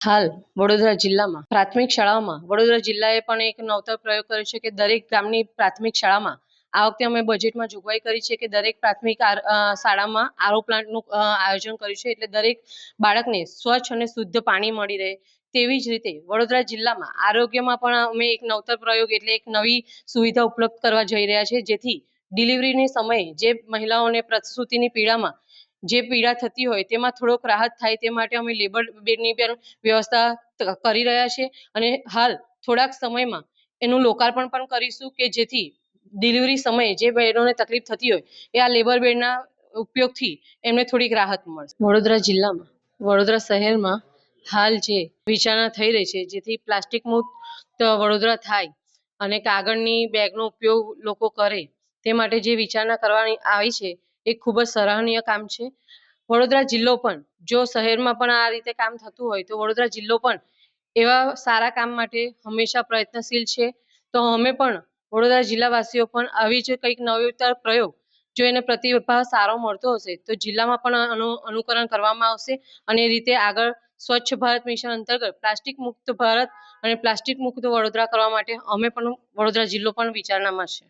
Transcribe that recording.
હાલ વડોદરા જિલ્લામાં પ્રાથમિક શાળાઓમાં વડોદરા જિલ્લાએ પણ એક નવતર પ્રયોગ કર્યો છે કે દરેક ગામની પ્રાથમિક શાળામાં આ વખતે અમે બજેટમાં જોગવાઈ કરી છે કે દરેક પ્રાથમિક શાળામાં આરઓ પ્લાન્ટનું આયોજન કર્યું છે, એટલે દરેક બાળકને સ્વચ્છ અને શુદ્ધ પાણી મળી રહે. તેવી જ રીતે વડોદરા જિલ્લામાં આરોગ્યમાં પણ અમે એક નવતર પ્રયોગ એટલે એક નવી સુવિધા ઉપલબ્ધ કરવા જઈ રહ્યા છે, જેથી ડિલિવરીની સમયે જે મહિલાઓને પ્રસૂતિની પીડામાં જે પીડા થતી હોય તેમાં થોડોક રાહત થાય તે માટે અમે લેબર બેડની પણ વ્યવસ્થા કરી રહ્યા છીએ અને હાલ થોડાક સમયમાં એનું લોકાર્પણ પણ કરીશું કે જેથી ડિલિવરી સમયે જે બહેનોને તકલીફ થતી હોય એ આ લેબર બેડના ઉપયોગથી એમને થોડીક રાહત મળશે. વડોદરા જિલ્લામાં વડોદરા શહેરમાં હાલ જે વિચારણા થઈ રહી છે જેથી પ્લાસ્ટિક મુક્ત વડોદરા થાય અને કાગળની બેગનો ઉપયોગ લોકો કરે તે માટે જે વિચારણા કરવાની આવી છે એ ખૂબ જ સરાહનીય કામ છે. વડોદરા જિલ્લો પણ જો શહેરમાં પણ આ રીતે કામ થતું હોય તો વડોદરા જિલ્લો પણ એવા સારા કામ માટે હંમેશા પ્રયત્નશીલ છે. તો અમે પણ વડોદરા જિલ્લાવાસીઓ પણ આવી જ કંઈક નવીનતર પ્રયોગ જો એને પ્રતિભાવ સારો મળતો હશે તો જિલ્લામાં પણ અનુકરણ કરવામાં આવશે અને એ રીતે આગળ સ્વચ્છ ભારત મિશન અંતર્ગત પ્લાસ્ટિક મુક્ત ભારત અને પ્લાસ્ટિક મુક્ત વડોદરા કરવા માટે અમે પણ વડોદરા જિલ્લો પણ વિચારણામાં છે.